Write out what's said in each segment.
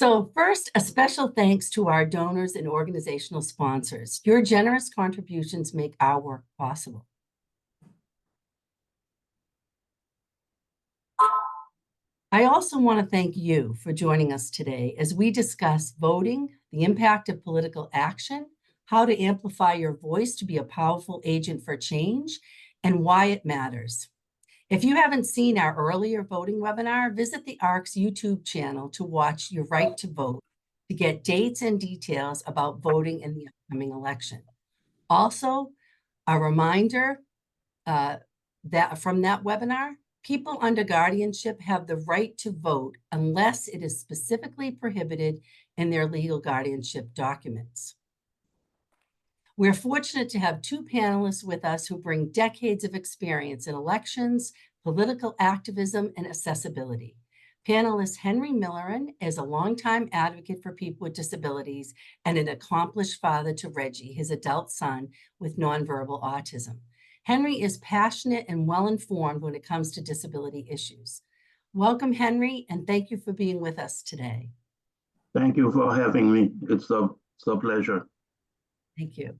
So first, a special thanks to our donors and organizational sponsors. Your generous contributions make our work possible. I also want to thank you for joining us today as we discuss voting, the impact of political action, how to amplify your voice to be a powerful agent for change, and why it matters. If you haven't seen our earlier voting webinar, visit the ARC's YouTube channel to watch Your Right to Vote to get dates and details about voting in the upcoming election. Also, a reminder that from that webinar, people under guardianship have the right to vote unless it is specifically prohibited in their legal guardianship documents. We're fortunate to have two panelists with us who bring decades of experience in elections, political activism, and accessibility. Panelist Henry Milorin is a longtime advocate for people with disabilities and an accomplished father to Reggie, his adult son with nonverbal autism. Henry is passionate and well-informed when it comes to disability issues. Welcome, Henry, and thank you for being with us today. Thank you for having me. It's a pleasure. Thank you.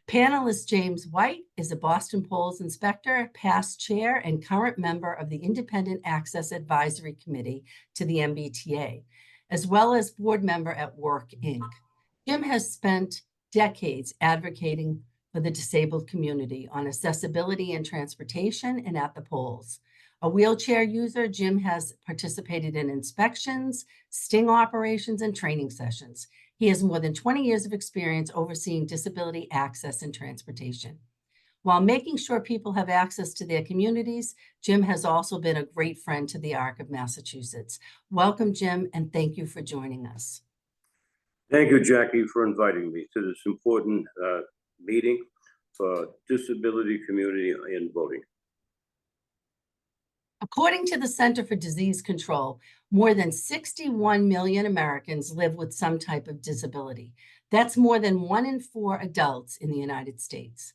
Panelist James White is a Boston Polls inspector, past chair, and current member of the Independent Access Advisory Committee to the MBTA, as well as board member at Work, Inc. Jim has spent decades advocating for the disabled community on accessibility and transportation and at the polls. A wheelchair user, Jim has participated in inspections, sting operations, and training sessions. He has more than 20 years of experience overseeing disability access and transportation. While making sure people have access to their communities, Jim has also been a great friend to the ARC of Massachusetts. Welcome, Jim, and thank you for joining us. Thank you, Jackie, for inviting me to this important meeting for disability community in voting. According to the Center for Disease Control, more than 61 million Americans live with some type of disability. That's more than 1 in 4 adults in the United States.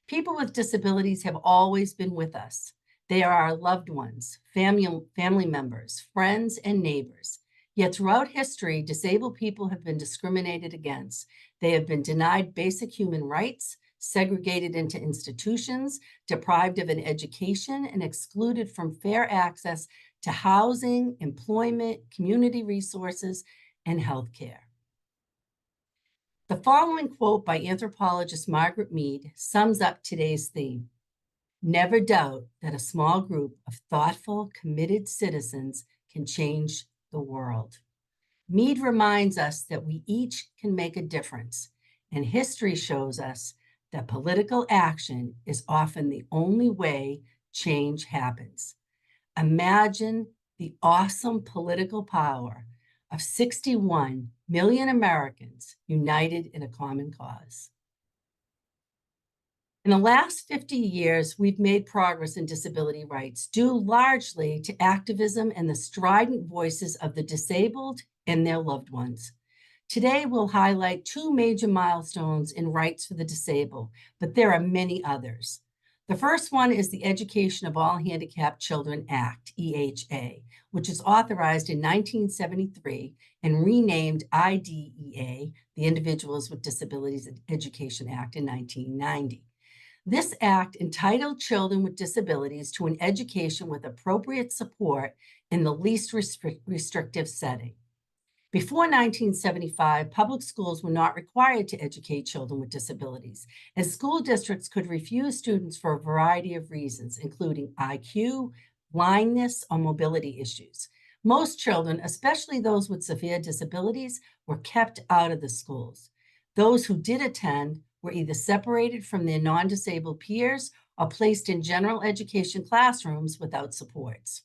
People with disabilities have always been with us. They are our loved ones, family members, friends, and neighbors. Yet throughout history, disabled people have been discriminated against. They have been denied basic human rights, segregated into institutions, deprived of an education, and excluded from fair access to housing, employment, community resources, and healthcare. The following quote by anthropologist Margaret Mead sums up today's theme. Never doubt that a small group of thoughtful, committed citizens can change the world. Mead reminds us that we each can make a difference, and history shows us that political action is often the only way change happens. Imagine the awesome political power of 61 million Americans united in a common cause. In the last 50 years, we've made progress in disability rights, due largely to activism and the strident voices of the disabled and their loved ones. Today, we'll highlight 2 major milestones in rights for the disabled, but there are many others. The first one is the Education of All Handicapped Children Act, EHA, which was authorized in 1973 and renamed IDEA, the Individuals with Disabilities Education Act, in 1990. This act entitled children with disabilities to an education with appropriate support in the least restrictive setting. Before 1975, public schools were not required to educate children with disabilities, as school districts could refuse students for a variety of reasons, including IQ, blindness, or mobility issues. Most children, especially those with severe disabilities, were kept out of the schools. Those who did attend were either separated from their non-disabled peers or placed in general education classrooms without supports.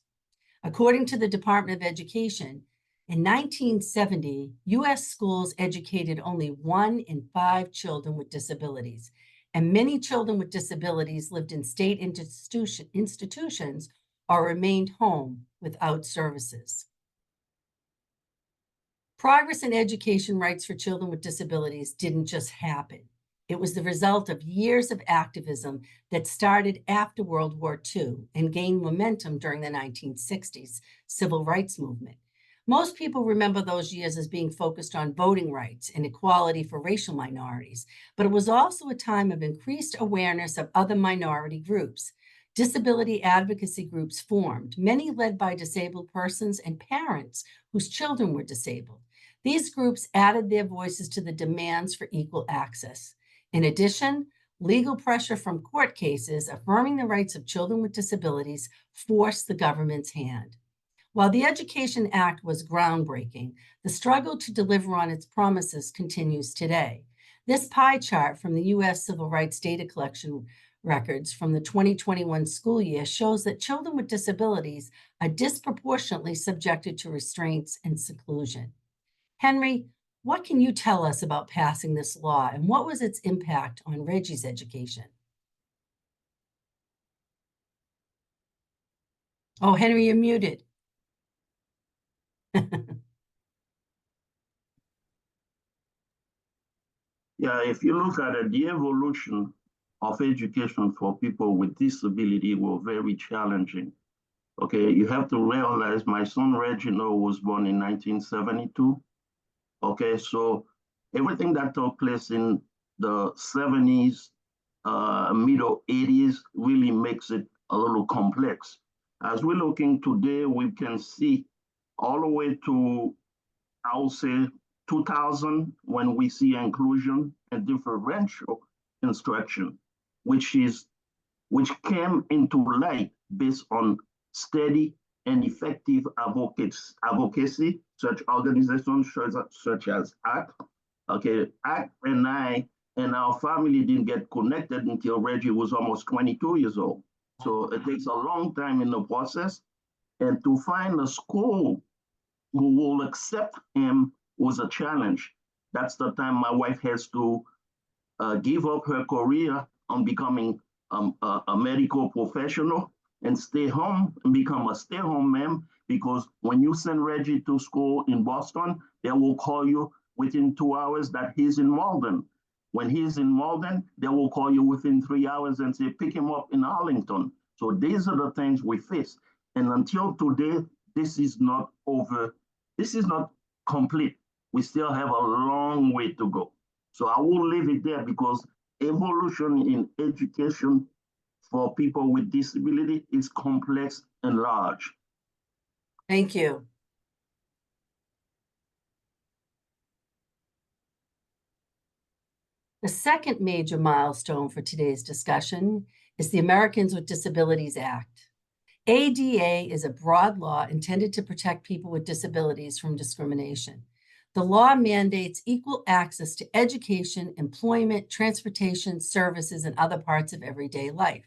According to the Department of Education, in 1970, U.S. schools educated only 1 in 5 children with disabilities, and many children with disabilities lived in state institutions or remained home without services. Progress in education rights for children with disabilities didn't just happen. It was the result of years of activism that started after World War II and gained momentum during the 1960s civil rights movement. Most people remember those years as being focused on voting rights and equality for racial minorities, but it was also a time of increased awareness of other minority groups. Disability advocacy groups formed, many led by disabled persons and parents whose children were disabled. These groups added their voices to the demands for equal access. In addition, legal pressure from court cases affirming the rights of children with disabilities forced the government's hand. While the Education Act was groundbreaking, the struggle to deliver on its promises continues today. This pie chart from the U.S. Civil Rights Data Collection records from the 2021 school year shows that children with disabilities are disproportionately subjected to restraints and seclusion. Henry, what can you tell us about passing this law, and what was its impact on Reggie's education? Oh, Henry, you're muted. Yeah, if you look at it, the evolution of education for people with disability were very challenging. Okay, you have to realize my son Reggie was born in 1972. Okay, so everything that took place in the 70s, middle 80s really makes it a little complex. As we're looking today, we can see all the way to, I would say, 2000, when we see inclusion and differential instruction, which came into light based on steady and effective advocacy, such organizations such as ACT. Okay, ACT and I and our family didn't get connected until Reggie was almost 22 years old. So it takes a long time in the process. And to find a school who will accept him was a challenge. That's the time my wife has to give up her career on becoming a medical professional and stay home and become a stay-home mom, because when you send Reggie to school in Boston, they will call you within 2 hours that he's in Malden. When he's in Malden, they will call you within 3 hours and say, pick him up in Arlington. So these are the things we face. And until today, this is not over. This is not complete. We still have a long way to go. So I will leave it there, because evolution in education for people with disability is complex and large. Thank you. The second major milestone for today's discussion is the Americans with Disabilities Act. ADA is a broad law intended to protect people with disabilities from discrimination. The law mandates equal access to education, employment, transportation, services, and other parts of everyday life.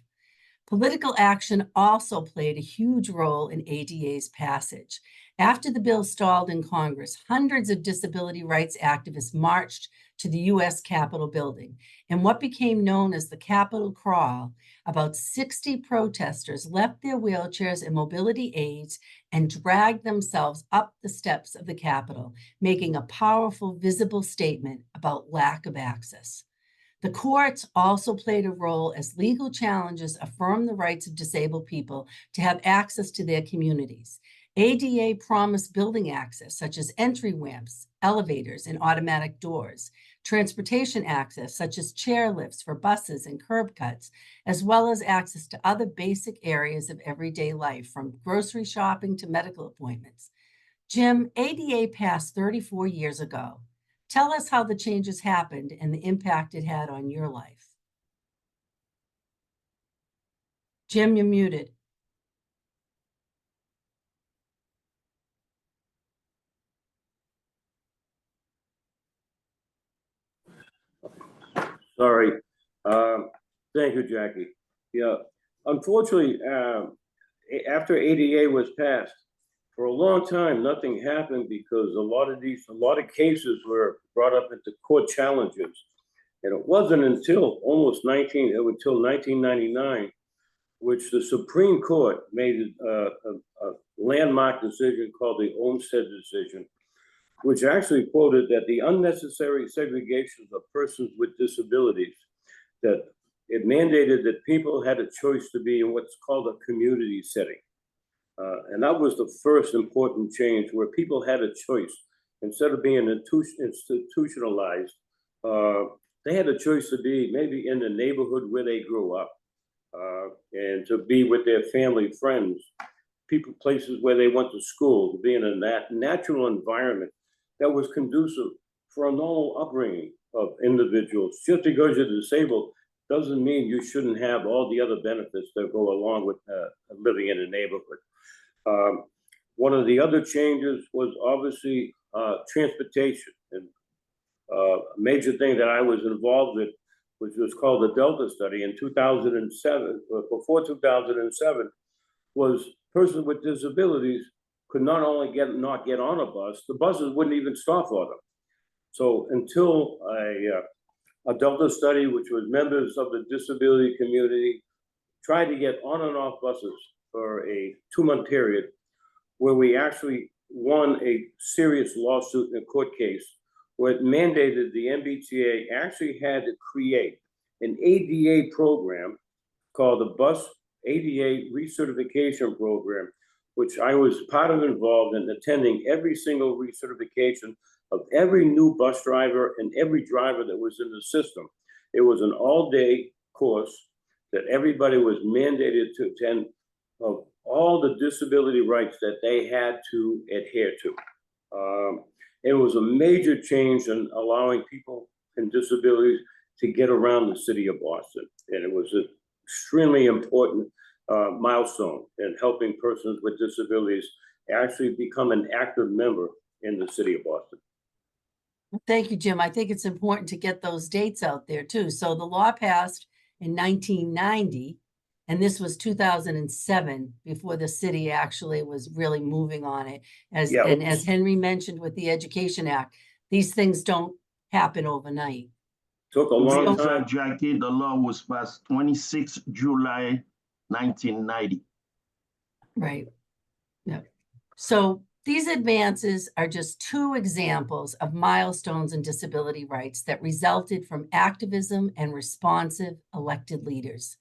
Political action also played a huge role in ADA's passage. After the bill stalled in Congress, hundreds of disability rights activists marched to the U.S. Capitol building. In what became known as the Capitol Crawl, about 60 protesters left their wheelchairs and mobility aids and dragged themselves up the steps of the Capitol, making a powerful, visible statement about lack of access. The courts also played a role as legal challenges affirmed the rights of disabled people to have access to their communities. ADA promised building access, such as entry ramps, elevators, and automatic doors, transportation access, such as chair lifts for buses and curb cuts, as well as access to other basic areas of everyday life, from grocery shopping to medical appointments. Jim, ADA passed 34 years ago. Tell us how the changes happened and the impact it had on your life. Jim, you're muted. Sorry. Thank you, Jackie. Yeah, unfortunately, after ADA was passed, for a long time, nothing happened because a lot of cases were brought up into court challenges. And it wasn't until until 1999, which the Supreme Court made a landmark decision called the Olmstead decision, which actually quoted that the unnecessary segregation of persons with disabilities, that it mandated that people had a choice to be in what's called a community setting. And that was the first important change where people had a choice. Instead of being institutionalized, they had a choice to be maybe in the neighborhood where they grew up, and to be with their family, friends, people, places where they went to school, to be in a natural environment that was conducive for a normal upbringing of individuals. Just because you're disabled doesn't mean you shouldn't have all the other benefits that go along with living in a neighborhood. One of the other changes was obviously transportation. And a major thing that I was involved with, which was called the Delta Study in 2007, before 2007, was persons with disabilities could not only not get on a bus, the buses wouldn't even stop for them. So until a Delta Study, which was members of the disability community, tried to get on and off buses for a 2-month period, where we actually won a serious lawsuit in a court case where it mandated the MBTA actually had to create an ADA program called the Bus ADA Recertification Program, which I was part of, involved in attending every single recertification of every new bus driver and every driver that was in the system. It was an all-day course that everybody was mandated to attend, of all the disability rights that they had to adhere to. It was a major change in allowing people with disabilities to get around the city of Boston. And it was an extremely important milestone in helping persons with disabilities actually become an active member in the city of Boston. Thank you, Jim. I think it's important to get those dates out there too. So the law passed in 1990, and this was 2007 before the city actually was really moving on it. As Henry mentioned with the Education Act, these things don't happen overnight. Took a long time. Jackie, the law was passed 26 July 1990. Right. Yeah. So these advances are just 2 examples of milestones in disability rights that resulted from activism and responsive elected leaders.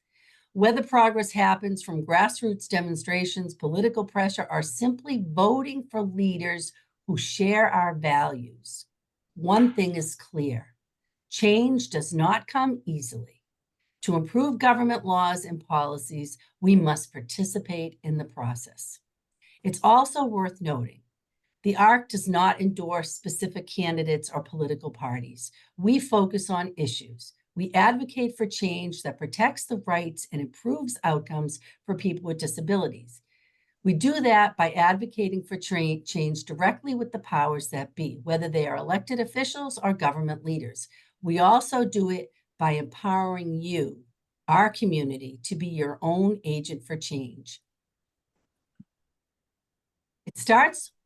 Whether progress happens from grassroots demonstrations, political pressure, or simply voting for leaders who share our values, one thing is clear: change does not come easily. To improve government laws and policies, we must participate in the process. It's also worth noting, the ARC does not endorse specific candidates or political parties. We focus on issues. We advocate for change that protects the rights and improves outcomes for people with disabilities. We do that by advocating for change directly with the powers that be, whether they are elected officials or government leaders. We also do it by empowering you, our community, to be your own agent for change.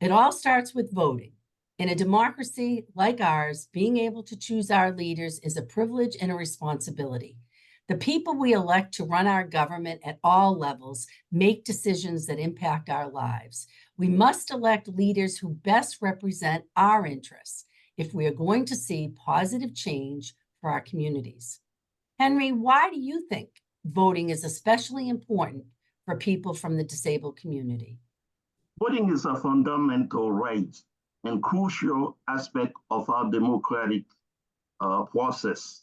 It all starts with voting. In a democracy like ours, being able to choose our leaders is a privilege and a responsibility. The people we elect to run our government at all levels make decisions that impact our lives. We must elect leaders who best represent our interests if we are going to see positive change for our communities. Henry, why do you think voting is especially important for people from the disabled community? Voting is a fundamental right and crucial aspect of our democratic process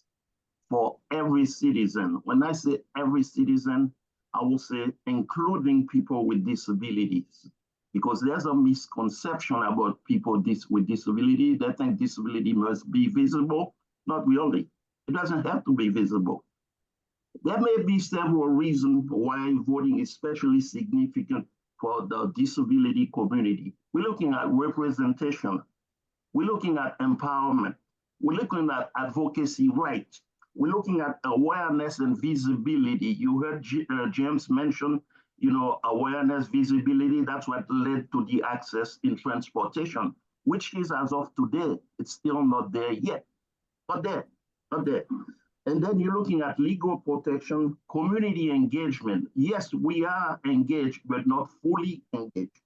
for every citizen. When I say every citizen, I will say including people with disabilities, because there's a misconception about people with disability. They think disability must be visible. Not really. It doesn't have to be visible. There may be several reasons why voting is especially significant for the disability community. We're looking at representation. We're looking at empowerment. We're looking at advocacy rights. We're looking at awareness and visibility. You heard James mention, awareness, visibility. That's what led to the access in transportation, which is, as of today, it's still not there yet. Not there. And then you're looking at legal protection, community engagement. Yes, we are engaged, but not fully engaged.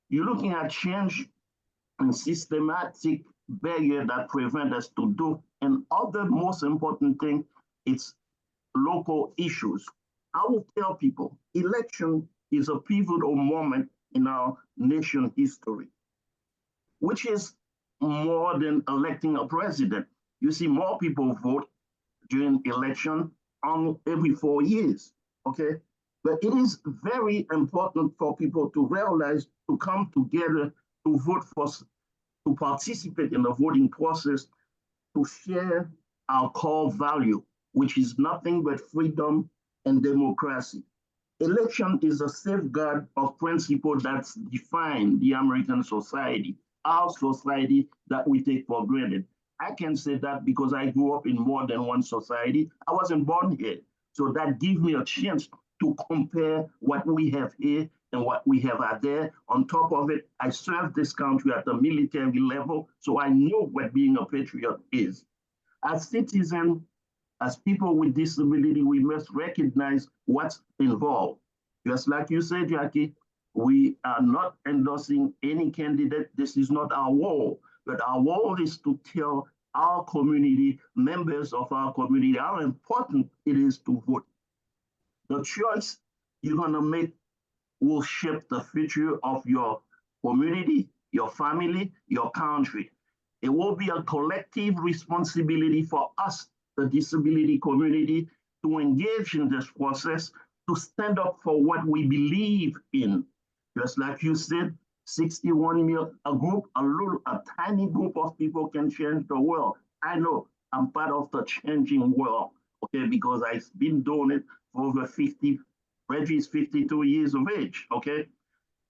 You're looking at change and systematic barrier that prevent us to do. And other most important thing, it's local issues. I will tell people, election is a pivotal moment in our nation history, which is more than electing a president. You see, more people vote during election on every 4 years, okay? But it is very important for people to realize, to come together, to vote for, to participate in the voting process, to share our core value, which is nothing but freedom and democracy. Election is a safeguard of principle that's defined the American society, our society that we take for granted. I can say that because I grew up in more than one society. I wasn't born here. So that gives me a chance to compare what we have here and what we have out there. On top of it, I served this country at the military level, so I know what being a patriot is. As citizens, as people with disability, we must recognize what's involved. Just like you said, Jackie, we are not endorsing any candidate. This is not our role, but our role is to tell our community, members of our community, how important it is to vote. The choice you're gonna make will shape the future of your community, your family, your country. It will be a collective responsibility for us, the disability community, to engage in this process, to stand up for what we believe in. Just like you said, 61 million, a tiny group of people can change the world. I know I'm part of the changing world, okay, because I've been doing it for over 50, Reggie is 52 years of age, okay?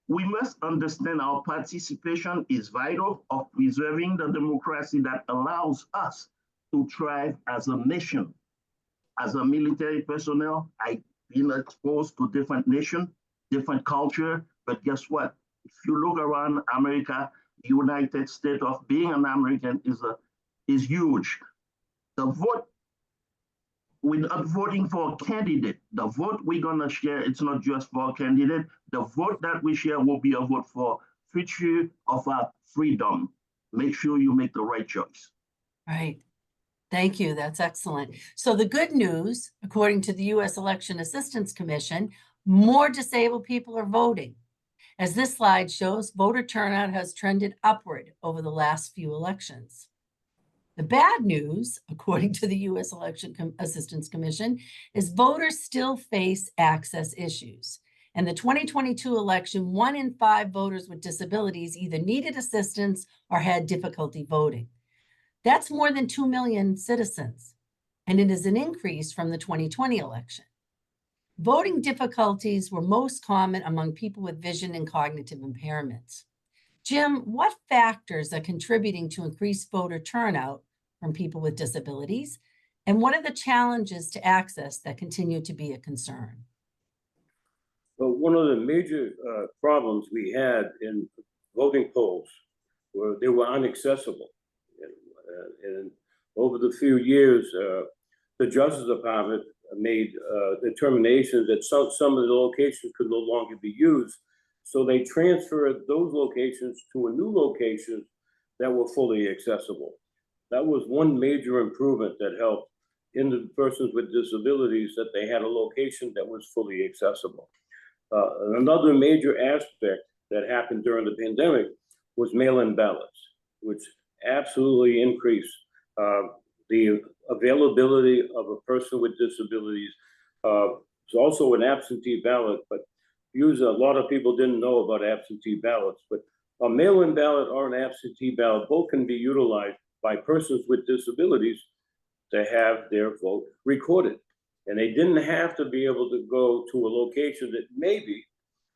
We must understand our participation is vital of preserving the democracy that allows us to thrive as a nation. As a military personnel, I've been exposed to different nations, different culture, but guess what? If you look around America, the United States of being an American is huge. The vote, we're not voting for a candidate. The vote we're gonna share, it's not just for a candidate. The vote that we share will be a vote for future of our freedom. Make sure you make the right choice. Right. Thank you. That's excellent. So the good news, according to the U.S. Election Assistance Commission, more disabled people are voting. As this slide shows, voter turnout has trended upward over the last few elections. The bad news, according to the U.S. Election Assistance Commission, is voters still face access issues. In the 2022 election, 1 in 5 voters with disabilities either needed assistance or had difficulty voting. That's more than 2 million citizens, and it is an increase from the 2020 election. Voting difficulties were most common among people with vision and cognitive impairments. Jim, what factors are contributing to increased voter turnout from people with disabilities, and what are the challenges to access that continue to be a concern? Well, one of the major problems we had in voting polls were they were inaccessible. And over the few years, the Justice Department made determinations that some of the locations could no longer be used. So they transferred those locations to a new location that were fully accessible. That was one major improvement that helped in the persons with disabilities, that they had a location that was fully accessible. Another major aspect that happened during the pandemic was mail-in ballots, which absolutely increased the availability of a person with disabilities. It's also an absentee ballot, but a lot of people didn't know about absentee ballots, but a mail-in ballot or an absentee ballot, both can be utilized by persons with disabilities to have their vote recorded. And they didn't have to be able to go to a location that maybe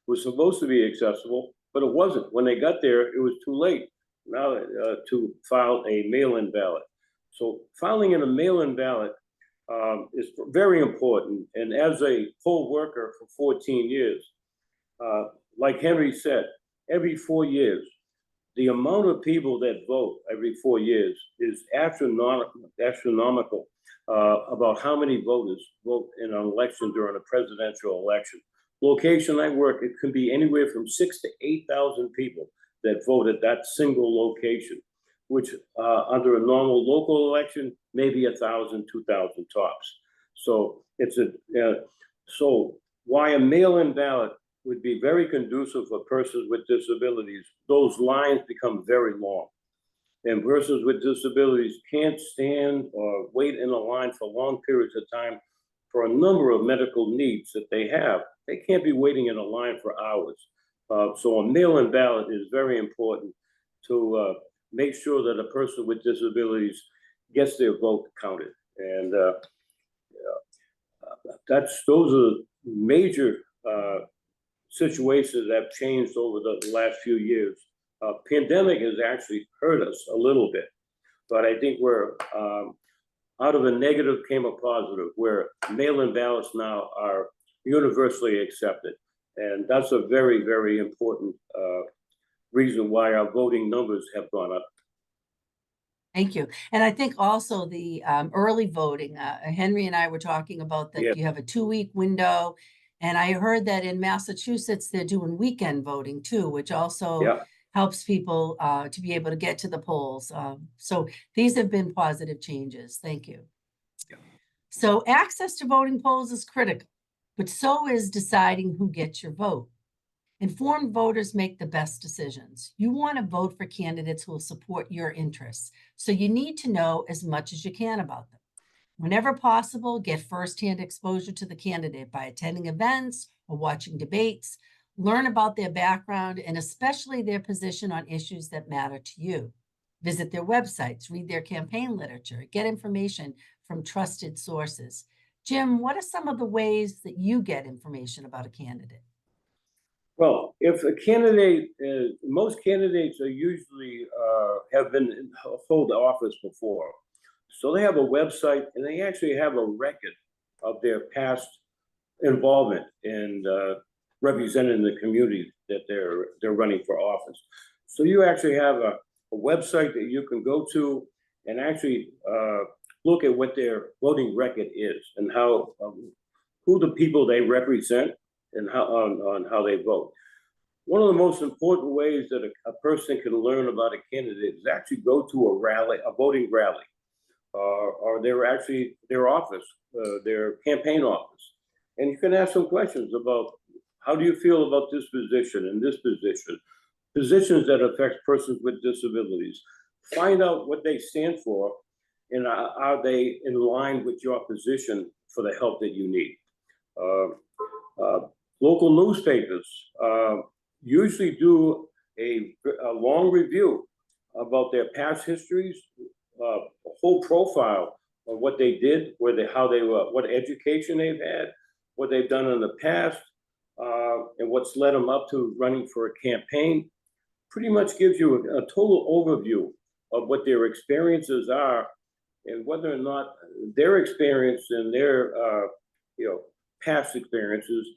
was supposed to be accessible, but it wasn't. When they got there, it was too late now to file a mail-in ballot. So filing in a mail-in ballot is very important. And as a poll worker for 14 years, like Henry said, every 4 years, the amount of people that vote every 4 years is astronomical about how many voters vote in an election during a presidential election. Location I work, it can be anywhere from 6,000 to 8,000 people that vote at that single location, which under a normal local election, maybe 1,000, 2,000 tops. So it's so why a mail-in ballot would be very conducive for persons with disabilities, those lines become very long. And persons with disabilities can't stand or wait in a line for long periods of time for a number of medical needs that they have. They can't be waiting in a line for hours. So a mail-in ballot is very important to make sure that a person with disabilities gets their vote counted. And those are major situations that have changed over the last few years. Pandemic has actually hurt us a little bit, but I think we're out of a negative came a positive, where mail-in ballots now are universally accepted. And that's a very, very important reason why our voting numbers have gone up. Thank you. And I think also the early voting, Henry and I were talking about that. Yeah. You have a 2-week window. And I heard that in Massachusetts, they're doing weekend voting too, which also helps people to be able to get to the polls. So these have been positive changes. Thank you. Yeah. So access to voting polls is critical, but so is deciding who gets your vote. Informed voters make the best decisions. You want to vote for candidates who will support your interests, so you need to know as much as you can about them. Whenever possible, get firsthand exposure to the candidate by attending events or watching debates. Learn about their background and especially their position on issues that matter to you. Visit their websites, read their campaign literature, get information from trusted sources. Jim, what are some of the ways that you get information about a candidate? Well, if a candidate, most candidates are usually have been hold office before. So they have a website and they actually have a record of their past involvement in representing the community that they're running for office. So you actually have a website that you can go to and actually look at what their voting record is and how who the people they represent and how on how they vote. One of the most important ways that a person can learn about a candidate is actually go to a rally, a voting rally, or their office, their campaign office. And you can ask some questions about how do you feel about this position and this position, positions that affect persons with disabilities. Find out what they stand for and are they in line with your position for the help that you need. Local newspapers usually do a long review about their past histories, a whole profile of what they did, how they were, what education they've had, what they've done in the past, and what's led them up to running for a campaign. Pretty much gives you a total overview of what their experiences are and whether or not their experience and their past experiences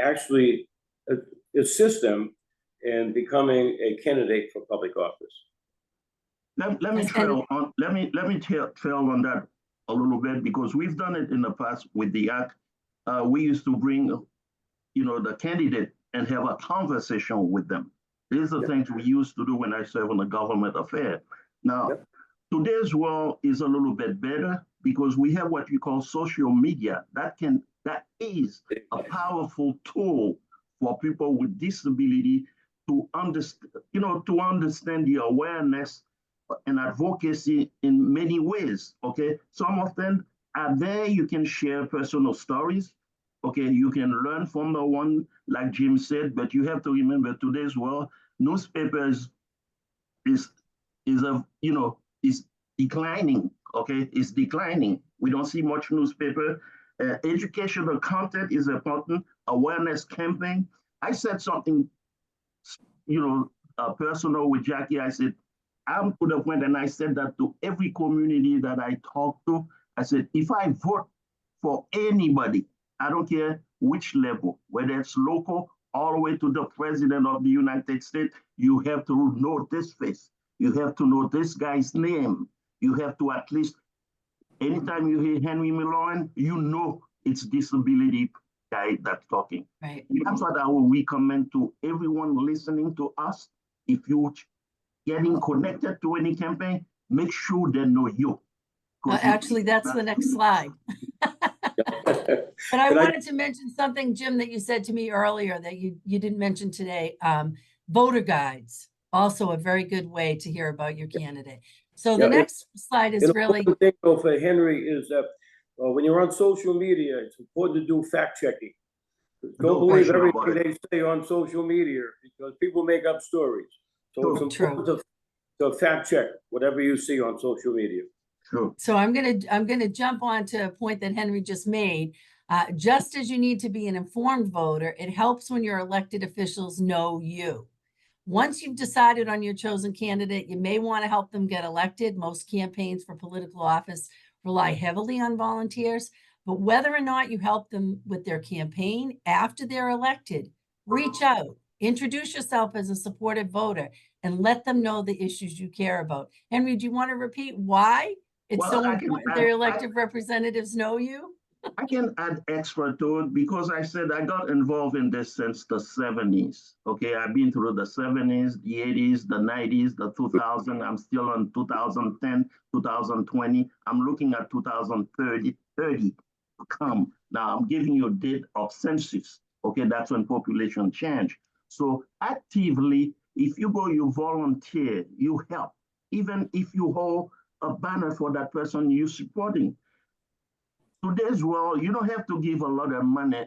actually assist them in becoming a candidate for public office. Let me trail on that a little bit, because we've done it in the past with the act. We used to bring, the candidate and have a conversation with them. These are things we used to do when I served on the government affair. Now, today's world is a little bit better because we have what we call social media. That is a powerful tool for people with disability to understand the awareness and advocacy in many ways. Okay, some of them are there. You can share personal stories. Okay, you can learn from the one, like Jim said, but you have to remember today's world, newspapers is declining. Okay, it's declining. We don't see much newspaper. Educational content is important. Awareness campaign. I said something, personal with Jackie. I said, I'm to the point, and I said that to every community that I talk to. I said, if I vote for anybody, I don't care which level, whether it's local all the way to the president of the United States, you have to know this face. You have to know this guy's name. You have to at least, anytime you hear Henry Milorin, you know it's disability guy that's talking. Right. That's what I will recommend to everyone listening to us. If you're getting connected to any campaign, make sure they know you. Well, actually, that's the next slide. But I And wanted to mention something, Jim, that you said to me earlier that you didn't mention today. Voter guides, also a very good way to hear about your candidate. So the Yeah, next slide is really, one thing though for Henry is that when you're on social media, it's important to do fact checking. Don't believe question about everything it. they say on social media because people make up stories. So it's True. important to fact check whatever you see on social media. True. so I'm gonna jump on to a point that Henry just made. Just as you need to be an informed voter, it helps when your elected officials know you. Once you've decided on your chosen candidate, you may want to help them get elected. Most campaigns for political office rely heavily on volunteers, but whether or not you help them with their campaign after they're elected, reach out, introduce yourself as a supportive voter, and let them know the issues you care about. Henry, do you want to repeat why it's Well, so I can important add, their elected representatives know you? I can add extra to it because I said I got involved in this since the 70s. Okay, I've been through the 70s, the 80s, the 90s, the 2000. I'm still on 2010, 2020. I'm looking at 2030 to come. Now I'm giving you a date of census. Okay, that's when population change. So actively, if you go, you volunteer, you help, even if you hold a banner for that person you're supporting. Today's world, you don't have to give a lot of money.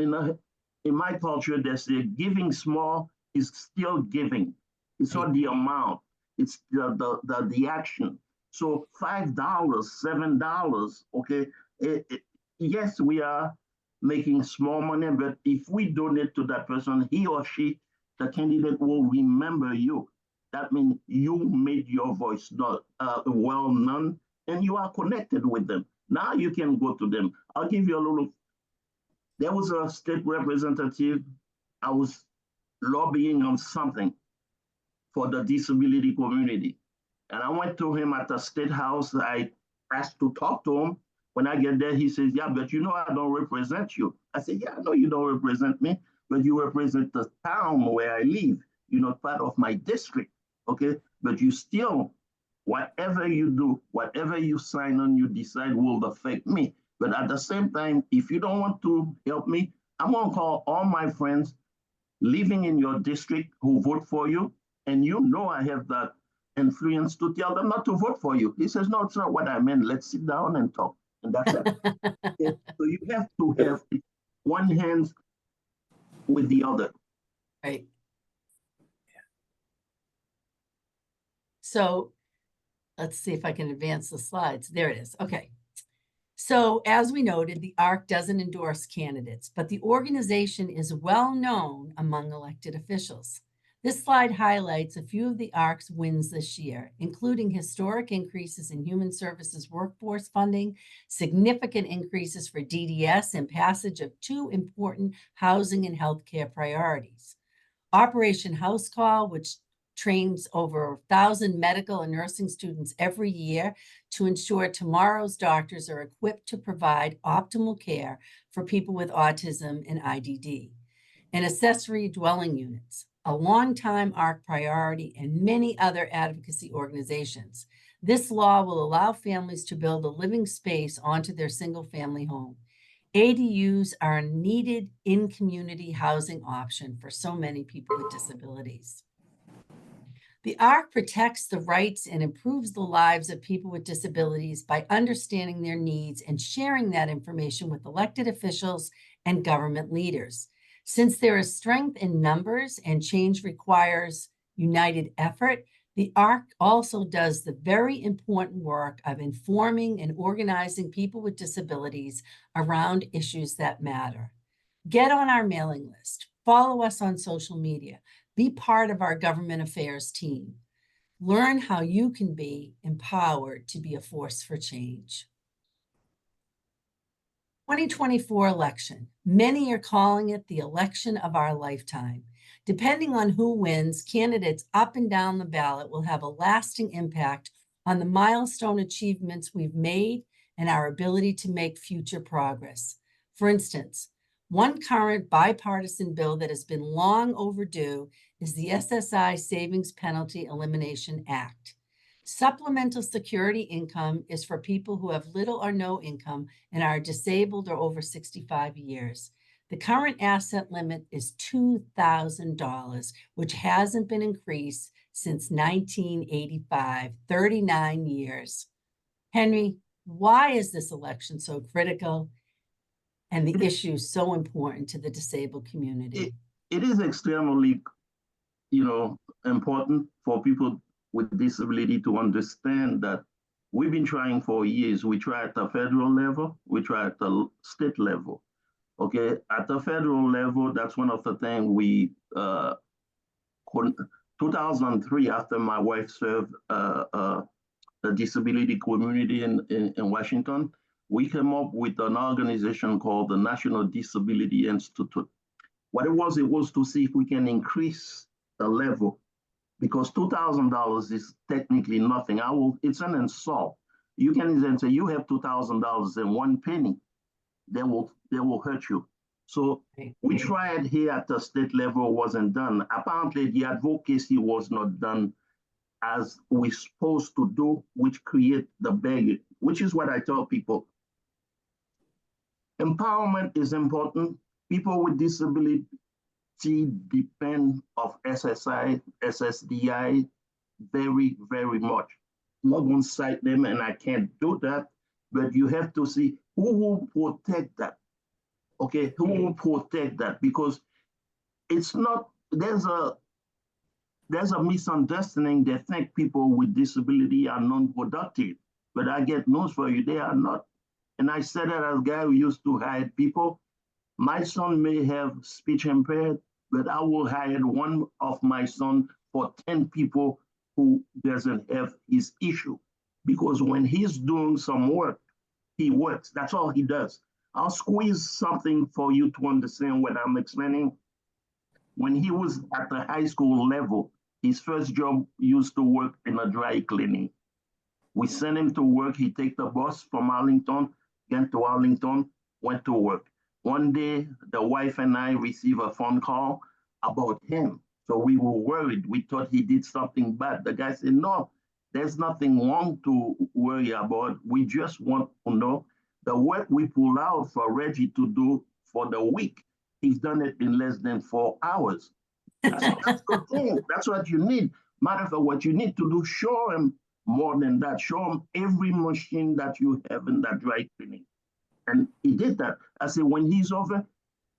In my culture, they say giving small is still giving. It's not the amount, it's the action. So $5, $7, okay. Yes, we are making small money, but if we donate to that person, he or she, the candidate will remember you. That means you made your voice well known and you are connected with them. Now you can go to them. I'll give you a little. There was a state representative. I was lobbying on something for the disability community. And I went to him at the state house. I asked to talk to him. When I get there, he says, yeah, but you know, I don't represent you. I said, yeah, I know you don't represent me, but you represent the town where I live. You're not part of my district, okay? But you still, whatever you do, whatever you sign on, you decide will affect me. But at the same time, if you don't want to help me, I'm gonna call all my friends living in your district who vote for you, and you know I have that influence to tell them not to vote for you. He says, no, it's not what I meant. Let's sit down and talk. And that's it. Okay? So you have to have one hand with the other. Right. So let's see if I can advance the slides. There it is. Okay. So as we noted, the ARC doesn't endorse candidates, but the organization is well known among elected officials. This slide highlights a few of the ARC's wins this year, including historic increases in human services workforce funding, significant increases for DDS, and passage of two important housing and healthcare priorities. Operation House Call, which trains over 1,000 medical and nursing students every year to ensure tomorrow's doctors are equipped to provide optimal care for people with autism and IDD. And accessory dwelling units, a longtime ARC priority, and many other advocacy organizations. This law will allow families to build a living space onto their single-family home. ADUs are a needed in-community housing option for so many people with disabilities. The ARC protects the rights and improves the lives of people with disabilities by understanding their needs and sharing that information with elected officials and government leaders. Since there is strength in numbers and change requires united effort, the ARC also does the very important work of informing and organizing people with disabilities around issues that matter. Get on our mailing list, follow us on social media, be part of our government affairs team. Learn how you can be empowered to be a force for change. 2024 election. Many are calling it the election of our lifetime. Depending on who wins, candidates up and down the ballot will have a lasting impact on the milestone achievements we've made and our ability to make future progress. For instance, one current bipartisan bill that has been long overdue is the SSI Savings Penalty Elimination Act. Supplemental security income is for people who have little or no income and are disabled or over 65 years. The current asset limit is $2,000, which hasn't been increased since 1985, 39 years. Henry, why is this election so critical and the issue so important to the disabled community? It is extremely, important for people with disability to understand that we've been trying for years. We try at the federal level, we try at the state level. Okay, at the federal level, that's one of the things we 2003, after my wife served the disability community in Washington, we came up with an organization called the National Disability Institute. What it was to see if we can increase the level, because $2,000 is technically nothing. It's an insult. You can even say you have $2,000 and one penny, they will hurt you. So we tried here at the state level, wasn't done. Apparently the advocacy was not done as we're supposed to do, which create the barrier, which is what I tell people. Empowerment is important. People with disability depend of SSI, SSDI very, very much. I'm not going to cite them, and I can't do that, but you have to see who will protect that. Okay, who will protect that? Because it's not, there's a misunderstanding. They think people with disability are non-productive, but I get news for you, they are not. And I said that as a guy who used to hire people. My son may have speech impaired, but I will hire one of my son for 10 people who doesn't have his issue. Because when he's doing some work, he works. That's all he does. I'll squeeze something for you to understand what I'm explaining. When he was at the high school level, his first job used to work in a dry cleaning. We sent him to work. He take the bus from Arlington, went to Arlington, went to work. One day, the wife and I received a phone call about him. So we were worried. We thought he did something bad. The guy said, no, there's nothing wrong to worry about. We just want to know the work we pull out for Reggie to do for the week. He's done it in less than 4 hours. That's the thing. That's what you need. Matter of fact, what you need to do, show him more than that. Show him every machine that you have in that dry cleaning. And he did that. I said, when he's over,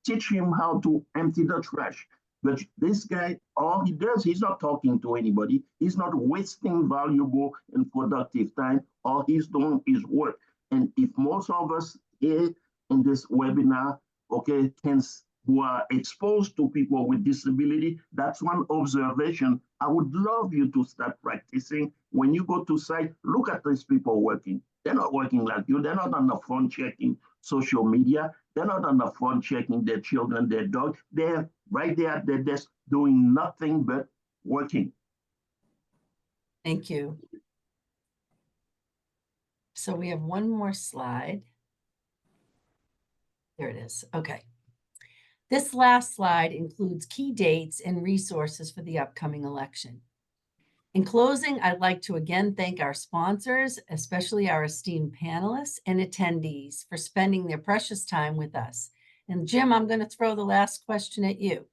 teach him how to empty the trash. But this guy, all he does, he's not talking to anybody. He's not wasting valuable and productive time. All he's doing is work. And if most of us here in this webinar, okay, who are exposed to people with disability, that's one observation I would love you to start practicing. When you go to site, look at these people working. They're not working like you. They're not on the phone checking social media. They're not on the phone checking their children, their dog. They're right there at their desk doing nothing but working. Thank you. So we have one more slide. There it is. Okay. This last slide includes key dates and resources for the upcoming election. In closing, I'd like to again thank our sponsors, especially our esteemed panelists and attendees for spending their precious time with us. And Jim, I'm going to throw the last question at you.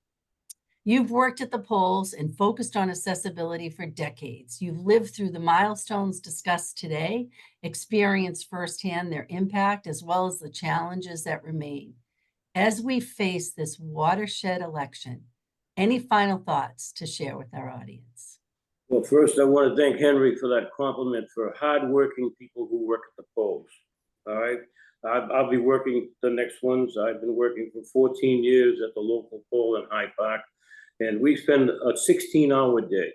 You've worked at the polls and focused on accessibility for decades. You've lived through the milestones discussed today, experienced firsthand their impact, as well as the challenges that remain. As we face this watershed election, any final thoughts to share with our audience? Well, first, I want to thank Henry for that compliment for hardworking people who work at the polls. All right. I'll be working the next ones. I've been working for 14 years at the local poll in Hyde Park, and we spend a 16-hour day,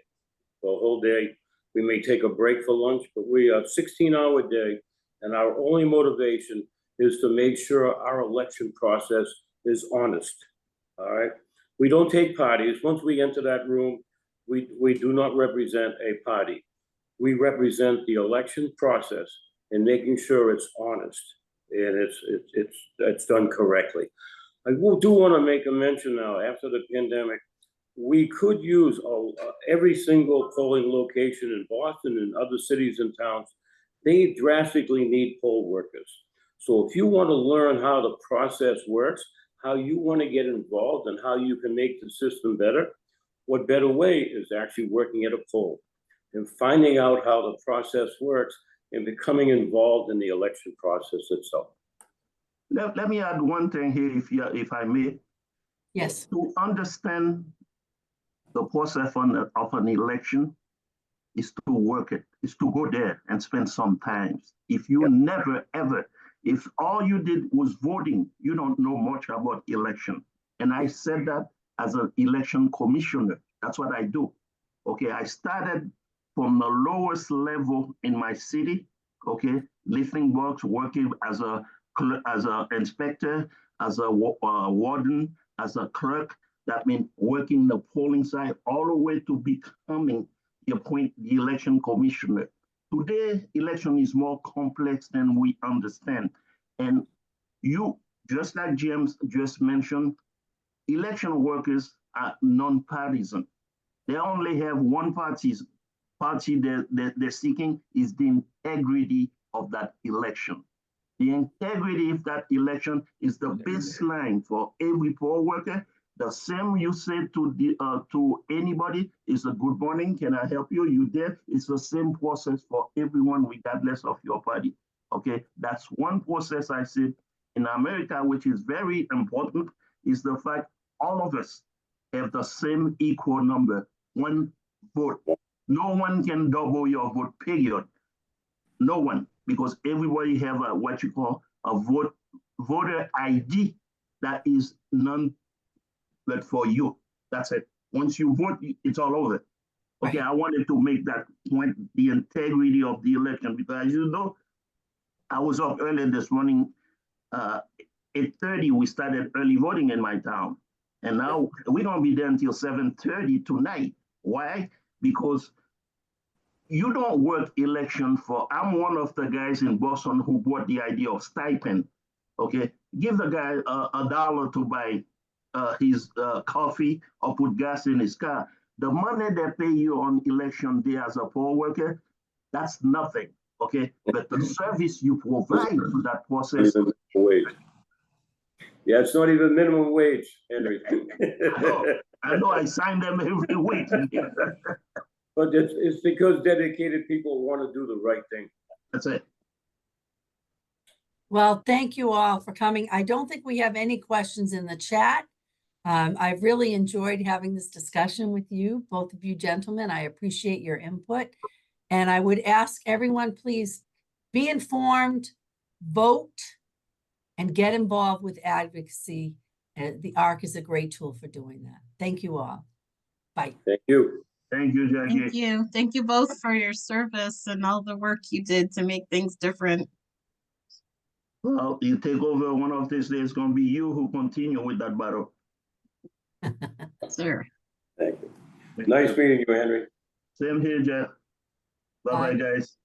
the whole day. We may take a break for lunch, but we are 16-hour day, and our only motivation is to make sure our election process is honest. All right. We don't take parties. Once we enter that room, we do not represent a party. We represent the election process and making sure it's honest and it's done correctly. I do want to make a mention now, after the pandemic, we could use every single polling location in Boston and other cities and towns. They drastically need poll workers. So if you want to learn how the process works, how you want to get involved and how you can make the system better, what better way is actually working at a poll and finding out how the process works and becoming involved in the election process itself. Let me add one thing here, if I may. Yes. To understand the process of an election is to work it, is to go there and spend some time. If you never, ever, if all you did was voting, you don't know much about election. And I said that as an election commissioner. That's what I do. Okay, I started from the lowest level in my city, okay, lifting box, working as a inspector, as a warden, as a clerk. That means working the polling side all the way to becoming the election commissioner. Today, election is more complex than we understand. And you, just like James just mentioned, election workers are non-partisan. They only have one party they're seeking is the integrity of that election. The integrity of that election is the baseline for every poll worker. The same you say to anybody is a good morning, can I help you? You there? It's the same process for everyone regardless of your party. Okay, that's one process I said in America, which is very important, is the fact all of us have the same equal number, one vote. No one can double your vote, period. No one, because everybody have what you call a voter ID that is but for you. That's it. Once you vote, it's all over. Okay, right. I wanted to make that point, the integrity of the election, because as you know, I was up early this morning, 8:30, we started early voting in my town. And now we're gonna be there until 7:30 tonight. Why? Because you don't work election for, I'm one of the guys in Boston who brought the idea of stipend. Okay, give the guy $1 to buy his coffee or put gas in his car. The money they pay you on election day as a poll worker, that's nothing, okay? But the service you provide to that process. Wage. Yeah, it's not even minimum wage, Henry. I know, I sign them every week. But it's because dedicated people want to do the right thing. That's it. Well, thank you all for coming. I don't think we have any questions in the chat. I've really enjoyed having this discussion with you, both of you gentlemen. I appreciate your input. And I would ask everyone, please be informed, vote, and get involved with advocacy. The ARC is a great tool for doing that. Thank you all. Bye. Thank you. Thank you, Jackie. Thank you. Thank you both for your service and all the work you did to make things different. Well, you take over one of these days, it's going to be you who continue with that battle. Sure. Thank you. Nice meeting you, Henry. Same here, Jeff. Bye-bye, guys.